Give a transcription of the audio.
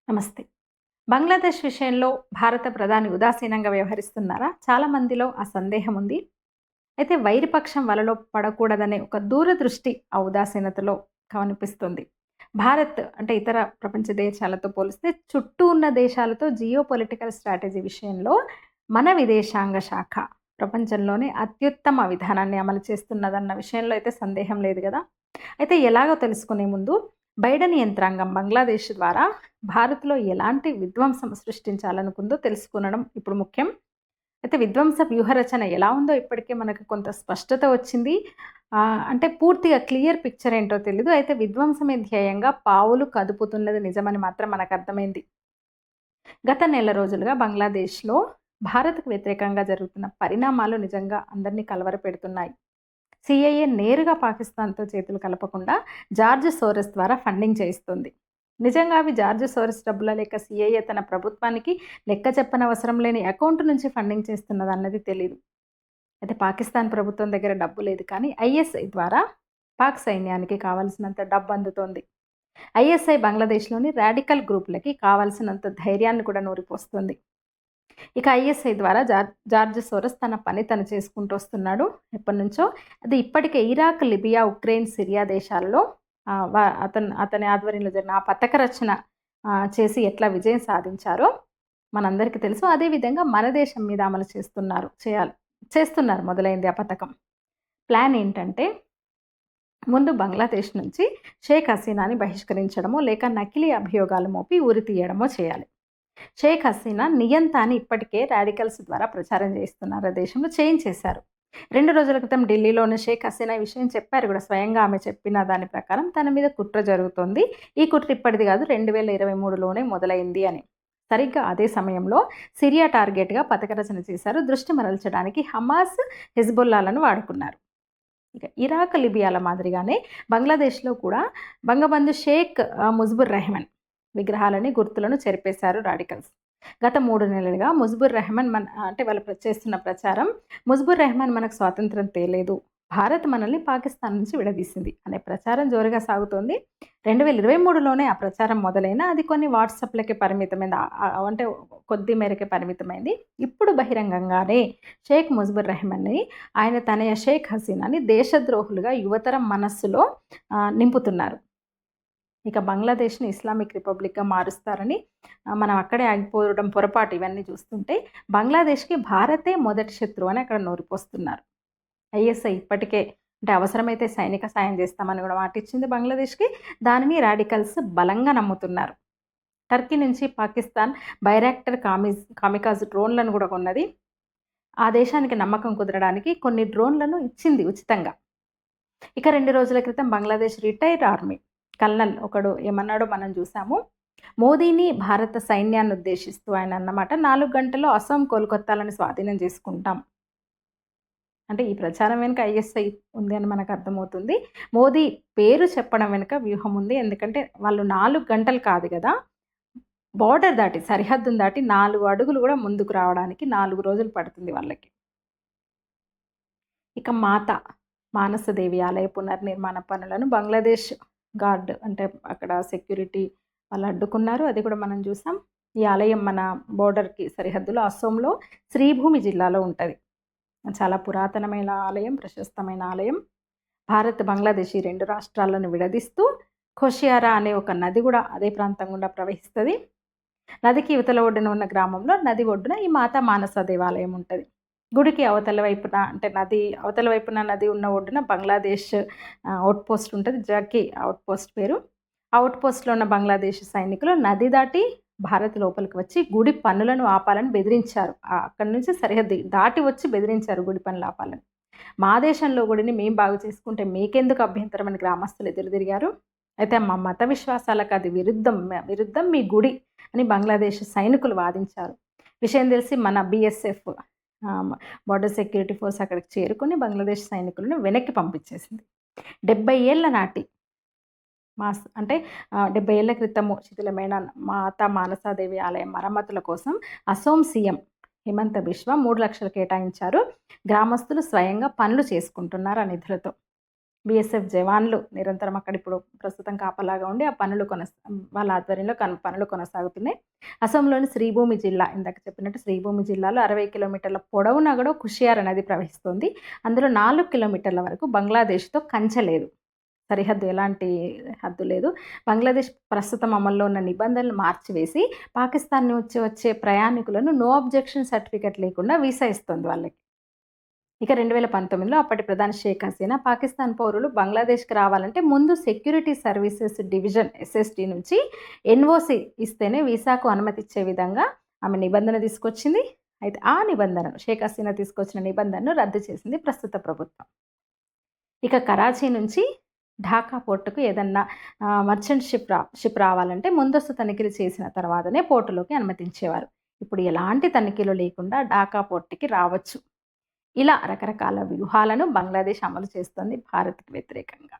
నమస్తే. బంగ్లాదేశ్ విషయంలో భారత ప్రధాని ఉదాసీనంగా వ్యవహరిస్తున్నారా? చాలా మందిలో ఆ సందేహం ఉంది. అయితే వైరిపక్షం వలలో పడకూడదనే ఒక దూరదృష్టి ఆ ఉదాసీనతలో కనిపిస్తుంది. భారత్ అంటే ఇతర ప్రపంచ దేశాలతో పోలిస్తే చుట్టూ ఉన్న దేశాలతో జియో పొలిటికల్ స్ట్రాటజీ విషయంలో మన విదేశాంగ శాఖ ప్రపంచంలోనే అత్యుత్తమ విధానాన్ని అమలు చేస్తున్నదన్న విషయంలో అయితే సందేహం లేదు గదా! అయితే ఎలాగో తెలుసుకునే ముందు బైడెన్ యంత్రాంగం బంగ్లాదేశ్ ద్వారా భారత్‌లో ఎలాంటి విధ్వంసం సృష్టించాలనుకుందో తెలుసుకొనడం ఇప్పుడు ముఖ్యం. అయితే విధ్వంస వ్యూహరచన ఎలా ఉందో ఇప్పటికే మనకు కొంత స్పష్టత వచ్చింది. అంటే పూర్తిగా క్లియర్ పిక్చర్ ఏంటో తెలీదు. అయితే విధ్వంసమే ధ్యేయంగా పావులు కదుపుతున్నది నిజమని మాత్రం మనకర్థమైంది. గత నెల రోజులుగా బంగ్లాదేశ్‌లో భారత్‌కు వ్యతిరేకంగా జరుగుతున్న పరిణామాలు నిజంగా అందరినీ కలవరపెడుతున్నాయి. సీఏఏ నేరుగా పాకిస్తాన్‌తో చేతులు కలపకుండా జార్జ్ సోరెస్ ద్వారా ఫండింగ్ చేయిస్తుంది. నిజంగా అవి జార్జ్ సోరెస్ డబ్బులా లేక సీఏఏ తన ప్రభుత్వానికి లెక్క చెప్పనవసరం లేని అకౌంట్ నుంచి ఫండింగ్ చేస్తున్నదన్నది తెలీదు. అయితే పాకిస్తాన్ ప్రభుత్వం దగ్గర డబ్బు లేదు కానీ ఐఎస్ఐ ద్వారా పాక్ సైన్యానికి కావాల్సినంత డబ్బు అందుతోంది. ఐఎస్ఐ బంగ్లాదేశ్‌లోని రాడికల్ గ్రూపులకి కావాల్సినంత ధైర్యాన్ని కూడా నూరిపోస్తుంది. ఇక ఐఎస్ఐ ద్వారా జార్జ్ సోరస్ తన పని తను చేసుకుంటూ వస్తున్నాడు ఎప్పటినుంచో. అది ఇప్పటికే ఇరాక్, లిబియా, ఉక్రెయిన్, సిరియా దేశాల్లో అతని ఆధ్వర్యంలో జరిగిన ఆ పథక రచన చేసి ఎట్లా విజయం సాధించారో మనందరికీ తెలుసు. అదేవిధంగా మన దేశం మీద అమలు చేస్తున్నారు మొదలైంది ఆ పథకం. ప్లాన్ ఏంటంటే ముందు బంగ్లాదేశ్ నుంచి షేక్ హసీనాని బహిష్కరించడమో లేక నకిలీ అభియోగాలు మోపి ఉరి తీయడమో చేయాలి. షేక్ హసీనా నియంతాన్ని ఇప్పటికే రాడికల్స్ ద్వారా ప్రచారం చేస్తున్నారు. ఆ దేశంలో చేయించేశారు. 2 రోజుల క్రితం ఢిల్లీలోని షేక్ హసీనా ఈ విషయం చెప్పారు కూడా. స్వయంగా ఆమె చెప్పిన దాని ప్రకారం తన మీద కుట్ర జరుగుతోంది. ఈ కుట్ర ఇప్పటిది కాదు 2023లోనే మొదలైంది అని. సరిగ్గా అదే సమయంలో సిరియా టార్గెట్‌గా పథక రచన చేశారు. దృష్టి మరల్చడానికి హమాస్, హిజ్బుల్లాలను వాడుకున్నారు. ఇక ఇరాక్, లిబియాల మాదిరిగానే బంగ్లాదేశ్‌లో కూడా బంగబంధు షేక్ ముజిబుర్ రెహమాన్ విగ్రహాలని, గుర్తులను చెరిపేశారు రాడికల్స్. గత 3 నెలలుగా ముజిబుర్ రెహమాన్ అంటే వాళ్ళు చేస్తున్న ప్రచారం ముజిబుర్ రెహమాన్ మనకు స్వాతంత్రం తేలేదు, భారత్ మనల్ని పాకిస్తాన్ నుంచి విడదీసింది అనే ప్రచారం జోరుగా సాగుతోంది. 2023లోనే ఆ ప్రచారం మొదలైనా అది కొన్ని వాట్సాప్‌లకే పరిమితమైంది. అంటే కొద్ది మేరకే పరిమితమైంది. ఇప్పుడు బహిరంగంగానే షేక్ ముజిబుర్ రెహమాన్‌ని, ఆయన తనయ షేక్ హసీనాని దేశద్రోహులుగా యువతరం మనస్సులో నింపుతున్నారు. ఇక బంగ్లాదేశ్‌ని ఇస్లామిక్ రిపబ్లిక్‌గా మారుస్తారని మనం అక్కడే ఆగిపోవడం పొరపాటు ఇవన్నీ చూస్తుంటే. బంగ్లాదేశ్‌కి భారతే మొదటి శత్రువు అని అక్కడ నోరిపోస్తున్నారు. ఐఎస్ఐ ఇప్పటికే అంటే అవసరమైతే సైనిక సాయం చేస్తామని కూడా మాటిచ్చింది బంగ్లాదేశ్‌కి. దానిని రాడికల్స్ బలంగా నమ్ముతున్నారు. టర్కీ నుంచి పాకిస్తాన్ బైరాక్టర్ కామికాజ్ డ్రోన్లను కూడా కొన్నది. ఆ దేశానికి నమ్మకం కుదరడానికి కొన్ని డ్రోన్లను ఇచ్చింది ఉచితంగా. ఇక 2 రోజుల క్రితం బంగ్లాదేశ్ రిటైర్డ్ ఆర్మీ కల్నల్ ఒకడు ఏమన్నాడో మనం చూసాము. మోదీని భారత సైన్యాన్ని ఉద్దేశిస్తూ ఆయన అన్నమాట, 4 గంటల్లో అసోం, కోల్‌కత్తాలను స్వాధీనం చేసుకుంటాం. అంటే ఈ ప్రచారం వెనుక ఐఎస్ఐ ఉంది అని మనకు అర్థమవుతుంది. మోదీ పేరు చెప్పడం వెనుక వ్యూహం ఉంది. ఎందుకంటే వాళ్ళు 4 గంటలు కాదు కదా! బోర్డర్ దాటి, సరిహద్దును దాటి 4 అడుగులు కూడా ముందుకు రావడానికి 4 రోజులు పడుతుంది వాళ్ళకి. ఇక మానసదేవి ఆలయ పునర్నిర్మాణ పనులను బంగ్లాదేశ్ గార్డ్ అంటే అక్కడ సెక్యూరిటీ వాళ్ళు అడ్డుకున్నారు. అది కూడా మనం చూసాం. ఈ ఆలయం మన బోర్డర్‌కి సరిహద్దులో అసోంలో శ్రీభూమి జిల్లాలో ఉంటది. చాలా పురాతనమైన ఆలయం, ప్రశస్తమైన ఆలయం. భారత్, బంగ్లాదేశ్ ఈ 2 రాష్ట్రాలను విడదీస్తూ ఖోషియారా అనే ఒక నది కూడా అదే ప్రాంతం గుండా ప్రవహిస్తది. నదికి ఇవతల ఒడ్డున ఉన్న గ్రామంలో నది ఒడ్డున ఈ మానస దేవాలయం ఉంటది. గుడికి అవతల వైపున అంటే నది అవతల వైపున నది ఉన్న ఒడ్డున బంగ్లాదేశ్ ఔట్ పోస్ట్ ఉంటది. జకీ ఔట్ పోస్ట్ పేరు. ఔట్ పోస్ట్‌లో ఉన్న బంగ్లాదేశ్ సైనికులు నది దాటి భారత్ లోపలికి వచ్చి గుడి పనులను ఆపాలని బెదిరించారు. అక్కడి నుంచి సరిహద్దు దాటి వచ్చి బెదిరించారు గుడి పనులు ఆపాలని. మా దేశంలో గుడిని మేము బాగు చేసుకుంటే మీకెందుకు అభ్యంతరం అని గ్రామస్తులు ఎదురుదిరిగారు. అయితే మా మత విశ్వాసాలకు అది విరుద్ధం మీ గుడి అని బంగ్లాదేశ్ సైనికులు వాదించారు. విషయం తెలిసి మన బీఎస్ఎఫ్ బోర్డర్ సెక్యూరిటీ ఫోర్స్ అక్కడికి చేరుకొని బంగ్లాదేశ్ సైనికులను వెనక్కి పంపించేసింది. 70 ఏళ్ల నాటి అంటే 70 ఏళ్ల క్రితము శిథిలమైన మానసాదేవి ఆలయం మరమ్మతుల కోసం అసోం సీఎం హిమంత బిశ్వ 3 లక్షలు కేటాయించారు. గ్రామస్తులు స్వయంగా పనులు చేసుకుంటున్నారు ఆ నిధులతో. బీఎస్ఎఫ్ జవాన్లు నిరంతరం అక్కడ ఇప్పుడు ప్రస్తుతం కాపలాగా ఉండి ఆ పనులు వాళ్ళ ఆధ్వర్యంలో పనులు కొనసాగుతున్నాయి. అసోంలోని శ్రీభూమి జిల్లా ఇందాక చెప్పినట్టు శ్రీభూమి జిల్లాలో 60 కిలోమీటర్ల పొడవున కూడా కుషియార్ నది ప్రవహిస్తుంది. అందులో 4 కిలోమీటర్ల వరకు బంగ్లాదేశ్‌తో కంచె లేదు. సరిహద్దు ఎలాంటి హద్దు లేదు. బంగ్లాదేశ్ ప్రస్తుతం అమల్లో ఉన్న నిబంధనలు మార్చివేసి పాకిస్తాన్ నుంచి వచ్చే ప్రయాణికులను నో అబ్జెక్షన్ సర్టిఫికేట్ లేకుండా వీసా ఇస్తుంది వాళ్ళకి. ఇక 2019లో అప్పటి ప్రధాని షేక్ హసీనా పాకిస్తాన్ పౌరులు బంగ్లాదేశ్‌కి రావాలంటే ముందు సెక్యూరిటీ సర్వీసెస్ డివిజన్ ఎస్ఎస్‌డి నుంచి ఎన్ఓసి ఇస్తేనే వీసాకు అనుమతిచ్చే విధంగా ఆమె నిబంధన తీసుకొచ్చింది. అయితే ఆ నిబంధనను షేక్ హసీనా తీసుకొచ్చిన నిబంధనను రద్దు చేసింది ప్రస్తుత ప్రభుత్వం. ఇక కరాచీ నుంచి ఢాకా పోర్టుకు ఏదన్నా మర్చెంట్ షిప్ రావాలంటే ముందస్తు తనిఖీలు చేసిన తర్వాతనే పోర్టులోకి అనుమతించేవారు. ఇప్పుడు ఎలాంటి తనిఖీలు లేకుండా ఢాకా పోర్టుకి రావచ్చు. ఇలా రకరకాల వ్యూహాలను బంగ్లాదేశ్ అమలు చేస్తోంది భారత్‌కి వ్యతిరేకంగా.